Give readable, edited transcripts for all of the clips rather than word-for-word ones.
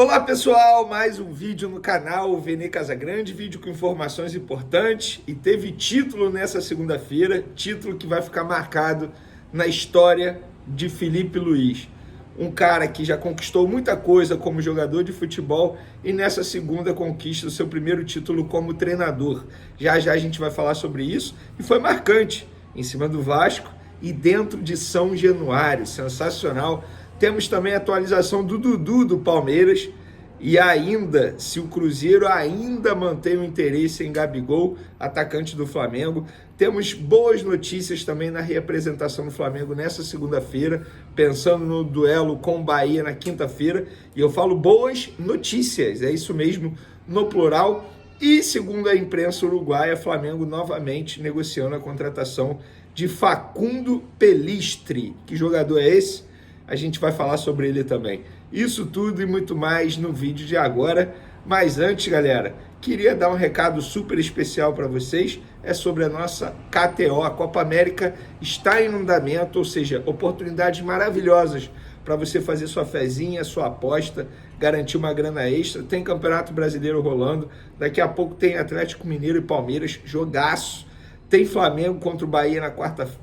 Olá pessoal, mais um vídeo no canal Vene Casagrande, vídeo com informações importantes e teve título nessa segunda-feira, título que vai ficar marcado na história de Filipe Luiz. Um cara que já conquistou muita coisa como jogador de futebol e nessa segunda conquista o seu primeiro título como treinador. Já já a gente vai falar sobre isso e foi marcante em cima do Vasco e dentro de São Januário, sensacional. Temos também a atualização do Dudu do Palmeiras e ainda, se o Cruzeiro ainda mantém o interesse em Gabigol, atacante do Flamengo. Temos boas notícias também na reapresentação do Flamengo nessa segunda-feira, pensando no duelo com o Bahia na quinta-feira. E eu falo boas notícias, é isso mesmo, no plural. E segundo a imprensa uruguaia, Flamengo novamente negociando a contratação de Facundo Pelistri. Que jogador é esse? A gente vai falar sobre ele também. Isso tudo e muito mais no vídeo de agora. Mas antes, galera, queria dar um recado super especial para vocês. É sobre a nossa KTO. A Copa América está em andamento, ou seja, oportunidades maravilhosas para você fazer sua fezinha, sua aposta, garantir uma grana extra. Tem Campeonato Brasileiro rolando. Daqui a pouco tem Atlético Mineiro e Palmeiras, jogaço. Tem Flamengo contra o Bahia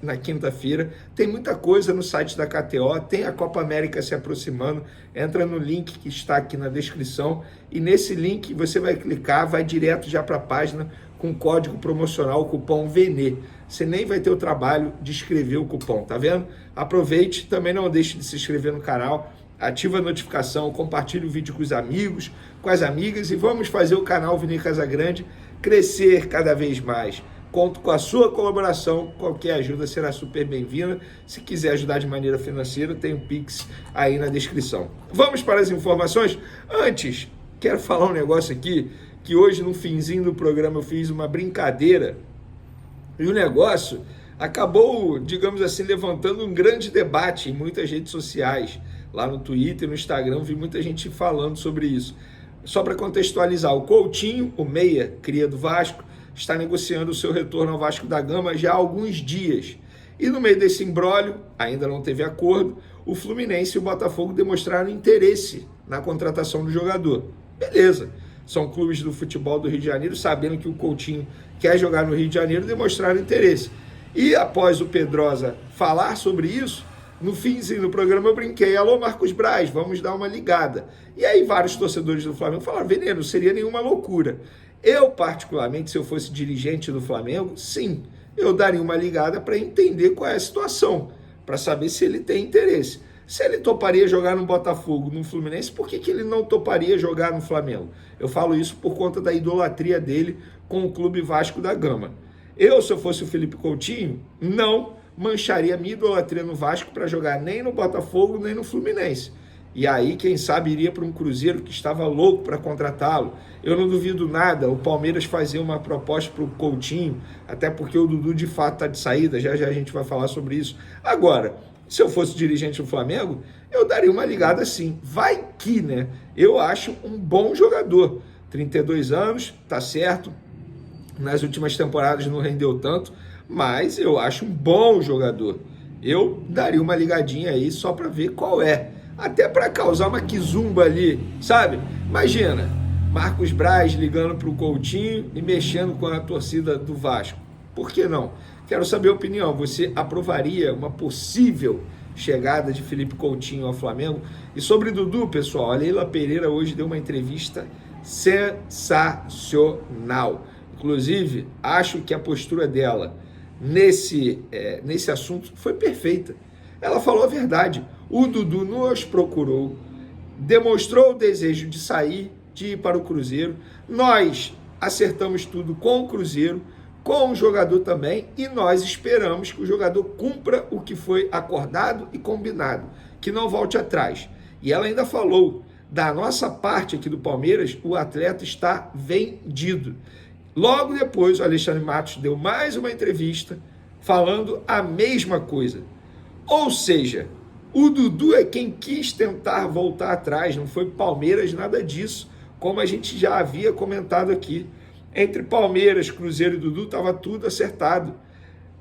na quinta-feira. Tem muita coisa no site da KTO. Tem a Copa América se aproximando. Entra no link que está aqui na descrição. E nesse link você vai clicar, vai direto já para a página com código promocional, o cupom VENE. Você nem vai ter o trabalho de escrever o cupom, tá vendo? Aproveite, também não deixe de se inscrever no canal. Ativa a notificação, compartilhe o vídeo com os amigos, com as amigas. E vamos fazer o canal Vene Casagrande crescer cada vez mais. Conto com a sua colaboração, qualquer ajuda será super bem-vinda. Se quiser ajudar de maneira financeira, tem o Pix aí na descrição. Vamos para as informações? Antes, quero falar um negócio aqui, que hoje no finzinho do programa eu fiz uma brincadeira e o negócio acabou, digamos assim, levantando um grande debate em muitas redes sociais. Lá no Twitter e no Instagram, vi muita gente falando sobre isso. Só para contextualizar, o Coutinho, o meia, cria do Vasco, está negociando o seu retorno ao Vasco da Gama já há alguns dias. E no meio desse imbróglio, ainda não teve acordo, o Fluminense e o Botafogo demonstraram interesse na contratação do jogador. Beleza, são clubes do futebol do Rio de Janeiro, sabendo que o Coutinho quer jogar no Rio de Janeiro, demonstraram interesse. E após o Pedrosa falar sobre isso, no finzinho do programa eu brinquei, alô Marcos Braz, vamos dar uma ligada. E aí vários torcedores do Flamengo falaram, Veneno, não seria nenhuma loucura. Eu, particularmente, se eu fosse dirigente do Flamengo, sim, eu daria uma ligada para entender qual é a situação, para saber se ele tem interesse. Se ele toparia jogar no Botafogo, no Fluminense, por que ele não toparia jogar no Flamengo? Eu falo isso por conta da idolatria dele com o Clube Vasco da Gama. Eu, se eu fosse o Felipe Coutinho, não mancharia minha idolatria no Vasco para jogar nem no Botafogo, nem no Fluminense. E aí, quem sabe, iria para um Cruzeiro que estava louco para contratá-lo. Eu não duvido nada, o Palmeiras fazer uma proposta para o Coutinho, até porque o Dudu de fato está de saída, já já a gente vai falar sobre isso. Agora, se eu fosse dirigente do Flamengo, eu daria uma ligada sim. Vai que, né? Eu acho um bom jogador. 32 anos, tá certo. Nas últimas temporadas não rendeu tanto, mas eu acho um bom jogador. Eu daria uma ligadinha aí só para ver qual é. Até para causar uma quizumba ali, sabe? Imagina, Marcos Braz ligando para o Coutinho e mexendo com a torcida do Vasco. Por que não? Quero saber a opinião. Você aprovaria uma possível chegada de Felipe Coutinho ao Flamengo? E sobre Dudu, pessoal, a Leila Pereira hoje deu uma entrevista sensacional. Inclusive, acho que a postura dela nesse assunto foi perfeita. Ela falou a verdade. O Dudu nos procurou, demonstrou o desejo de sair, de ir para o Cruzeiro. Nós acertamos tudo com o Cruzeiro, com o jogador também, e nós esperamos que o jogador cumpra o que foi acordado e combinado, que não volte atrás. E ela ainda falou, da nossa parte aqui do Palmeiras, o atleta está vendido. Logo depois, o Alexandre Matos deu mais uma entrevista falando a mesma coisa. Ou seja, o Dudu é quem quis tentar voltar atrás, não foi Palmeiras, nada disso, como a gente já havia comentado aqui. Entre Palmeiras, Cruzeiro e Dudu estava tudo acertado.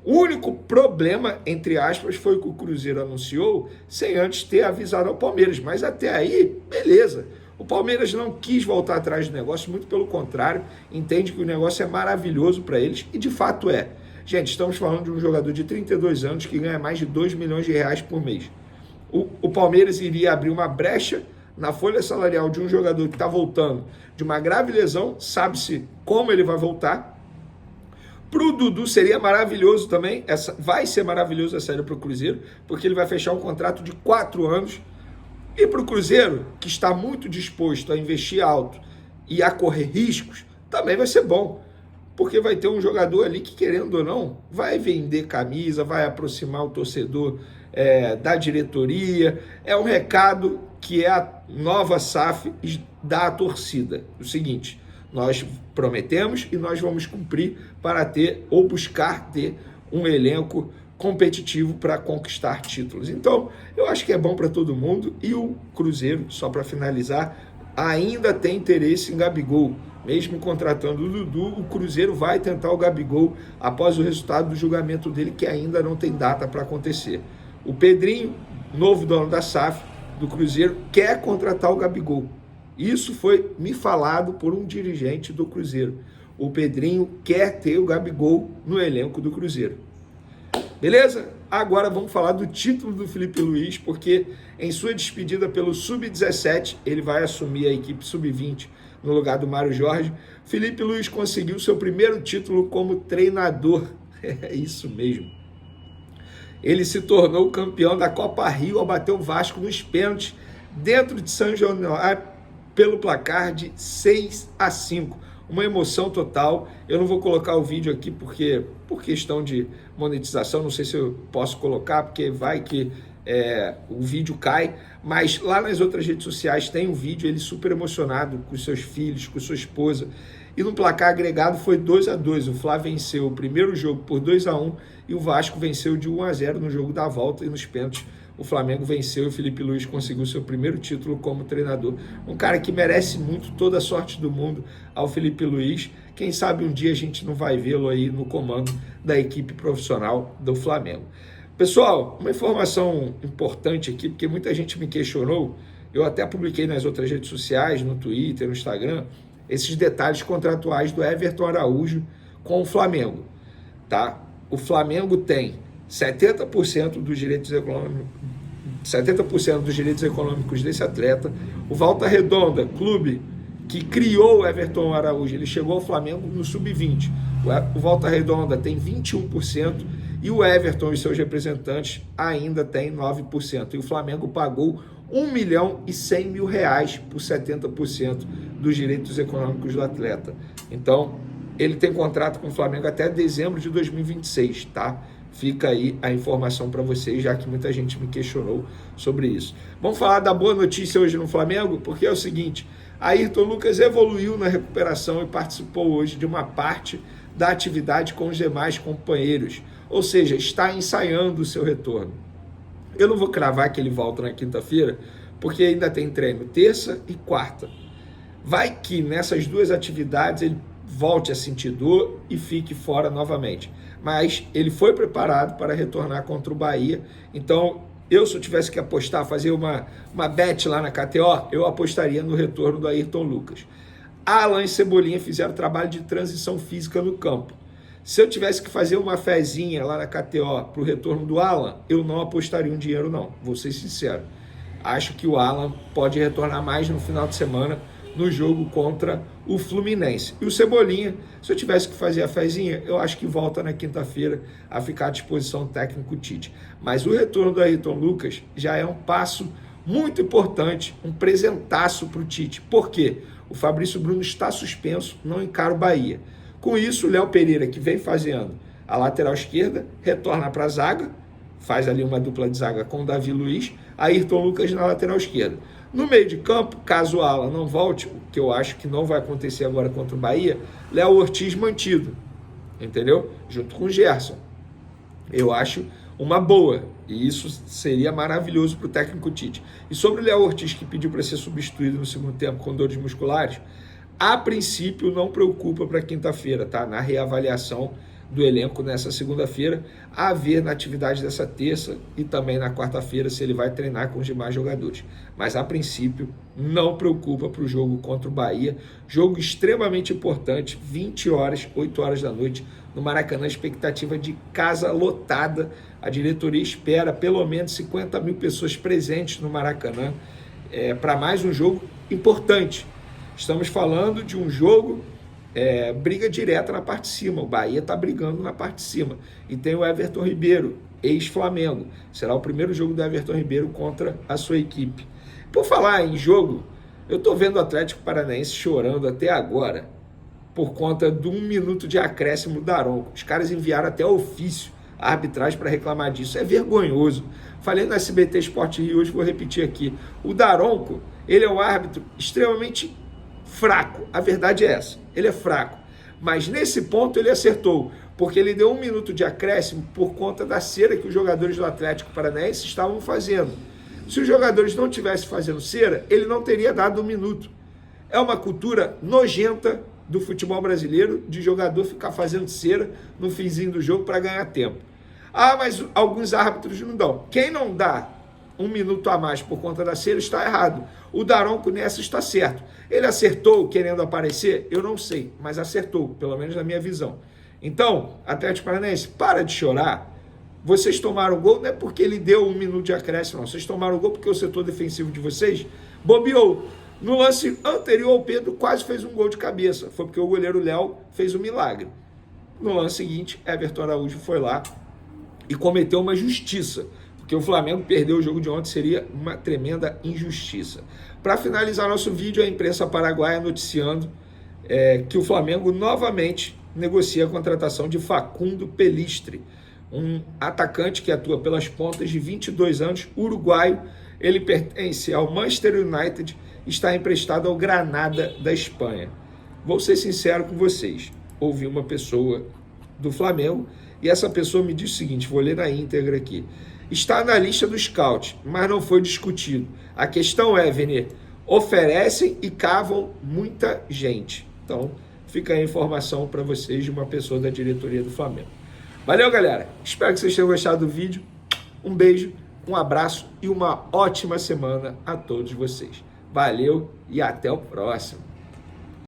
O único problema, entre aspas, foi que o Cruzeiro anunciou sem antes ter avisado ao Palmeiras, mas até aí, beleza. O Palmeiras não quis voltar atrás do negócio, muito pelo contrário, entende que o negócio é maravilhoso para eles, e de fato é. Gente, estamos falando de um jogador de 32 anos que ganha mais de 2 milhões de reais por mês. O Palmeiras iria abrir uma brecha na folha salarial de um jogador que está voltando de uma grave lesão, sabe-se como ele vai voltar. Para o Dudu seria maravilhoso também, vai ser maravilhoso essa saída para o Cruzeiro, porque ele vai fechar um contrato de 4 anos. E para o Cruzeiro, que está muito disposto a investir alto e a correr riscos, também vai ser bom. Porque vai ter um jogador ali que, querendo ou não, vai vender camisa, vai aproximar o torcedor da diretoria. É um recado que é a nova SAF da torcida. O seguinte, nós prometemos e nós vamos cumprir para ter ou buscar ter um elenco competitivo para conquistar títulos. Então, eu acho que é bom para todo mundo, e o Cruzeiro, só para finalizar, ainda tem interesse em Gabigol. Mesmo contratando o Dudu, o Cruzeiro vai tentar o Gabigol após o resultado do julgamento dele, que ainda não tem data para acontecer. O Pedrinho, novo dono da SAF do Cruzeiro, quer contratar o Gabigol. Isso foi me falado por um dirigente do Cruzeiro. O Pedrinho quer ter o Gabigol no elenco do Cruzeiro. Beleza? Agora vamos falar do título do Felipe Luiz, porque em sua despedida pelo Sub-17, ele vai assumir a equipe Sub-20 no lugar do Mário Jorge. Felipe Luiz conseguiu seu primeiro título como treinador. É isso mesmo. Ele se tornou campeão da Copa Rio ao bater o Vasco nos pênaltis dentro de São Januário pelo placar de 6-5. Uma emoção total. Eu não vou colocar o vídeo aqui porque por questão de monetização, não sei se eu posso colocar, porque vai que o vídeo cai, mas lá nas outras redes sociais tem um vídeo, ele super emocionado com seus filhos, com sua esposa, e no placar agregado foi 2-2, o Fla venceu o primeiro jogo por 2-1 e o Vasco venceu de 1-0 no jogo da volta, e nos pênaltis o Flamengo venceu e o Felipe Luiz conseguiu seu primeiro título como treinador. Um cara que merece muito, toda a sorte do mundo ao Felipe Luiz. Quem sabe um dia a gente não vai vê-lo aí no comando da equipe profissional do Flamengo. Pessoal, uma informação importante aqui, porque muita gente me questionou, eu até publiquei nas outras redes sociais, no Twitter, no Instagram, esses detalhes contratuais do Everton Araújo com o Flamengo. Tá? O Flamengo tem 70% dos direitos econômicos desse atleta. O Volta Redonda, clube que criou o Everton Araújo, ele chegou ao Flamengo no Sub-20. O Volta Redonda tem 21% e o Everton e seus representantes ainda têm 9%. E o Flamengo pagou R$1.100.000 por 70% dos direitos econômicos do atleta. Então, ele tem contrato com o Flamengo até dezembro de 2026, tá? Fica aí a informação para vocês, já que muita gente me questionou sobre isso. Vamos falar da boa notícia hoje no Flamengo, porque é o seguinte, Ayrton Lucas evoluiu na recuperação e participou hoje de uma parte da atividade com os demais companheiros, ou seja, está ensaiando o seu retorno. Eu não vou cravar que ele volta na quinta-feira, porque ainda tem treino terça e quarta. Vai que nessas duas atividades ele volte a sentir dor e fique fora novamente. Mas ele foi preparado para retornar contra o Bahia. Então, se eu tivesse que apostar, fazer uma bet lá na KTO, eu apostaria no retorno do Ayrton Lucas. Alan e Cebolinha fizeram trabalho de transição física no campo. Se eu tivesse que fazer uma fezinha lá na KTO para o retorno do Alan, eu não apostaria um dinheiro não, vou ser sincero. Acho que o Alan pode retornar mais no final de semana no jogo contra o Fluminense. E o Cebolinha, se eu tivesse que fazer a fezinha, eu acho que volta na quinta-feira a ficar à disposição do técnico Tite. Mas o retorno do Ayrton Lucas já é um passo muito importante, um presentaço para o Tite. Por quê? O Fabrício Bruno está suspenso, não encara o Bahia. Com isso, o Léo Pereira, que vem fazendo a lateral esquerda, retorna para a zaga, faz ali uma dupla de zaga com o Davi Luiz, Ayrton Lucas na lateral esquerda. No meio de campo, caso o Alan não volte, o que eu acho que não vai acontecer agora contra o Bahia, Léo Ortiz mantido, entendeu? Junto com o Gerson. Eu acho uma boa, e isso seria maravilhoso para o técnico Tite. E sobre o Léo Ortiz, que pediu para ser substituído no segundo tempo com dores musculares, a princípio não preocupa para quinta-feira, tá? Na reavaliação do elenco nessa segunda-feira, a ver na atividade dessa terça e também na quarta-feira se ele vai treinar com os demais jogadores. Mas a princípio não preocupa para o jogo contra o Bahia, jogo extremamente importante, 20 horas, 8 horas da noite, no Maracanã, expectativa de casa lotada, a diretoria espera pelo menos 50 mil pessoas presentes no Maracanã, para mais um jogo importante. Estamos falando de um jogo briga direta na parte de cima. O Bahia está brigando na parte de cima. E tem o Everton Ribeiro, ex-Flamengo. Será o primeiro jogo do Everton Ribeiro contra a sua equipe. Por falar em jogo, eu estou vendo o Atlético Paranaense chorando até agora por conta de 1 minuto de acréscimo do Daronco. Os caras enviaram até ofício a arbitragem para reclamar disso. É vergonhoso. Falei no SBT Sport Rio, hoje vou repetir aqui. O Daronco, ele é um árbitro extremamente fraco, a verdade é essa, ele é fraco, mas nesse ponto ele acertou, porque ele deu 1 minuto de acréscimo por conta da cera que os jogadores do Atlético Paranaense estavam fazendo. Se os jogadores não tivessem fazendo cera, ele não teria dado 1 minuto. É uma cultura nojenta do futebol brasileiro, de jogador ficar fazendo cera no finzinho do jogo para ganhar tempo. Ah, mas alguns árbitros não dão. Quem não dá 1 minuto a mais por conta da cera está errado. O Daronco nessa está certo. Ele acertou querendo aparecer? Eu não sei, mas acertou, pelo menos na minha visão. Então, Atlético Paranaense, para de chorar. Vocês tomaram o gol, não é porque ele deu 1 minuto de acréscimo, não. Vocês tomaram o gol porque o setor defensivo de vocês bobeou. No lance anterior, o Pedro quase fez um gol de cabeça. Foi porque o goleiro Léo fez um milagre. No lance seguinte, Everton Araújo foi lá e cometeu uma justiça. Porque o Flamengo perdeu o jogo de ontem, seria uma tremenda injustiça. Para finalizar nosso vídeo, a imprensa paraguaia noticiando que o Flamengo novamente negocia a contratação de Facundo Pelistri, um atacante que atua pelas pontas, de 22 anos, uruguaio. Ele pertence ao Manchester United, está emprestado ao Granada da Espanha. Vou ser sincero com vocês, ouvi uma pessoa do Flamengo e essa pessoa me disse o seguinte, vou ler na íntegra aqui. Está na lista do scout, mas não foi discutido. A questão é, Vene, oferecem e cavam muita gente. Então, fica aí a informação para vocês de uma pessoa da diretoria do Flamengo. Valeu, galera. Espero que vocês tenham gostado do vídeo. Um beijo, um abraço e uma ótima semana a todos vocês. Valeu e até o próximo.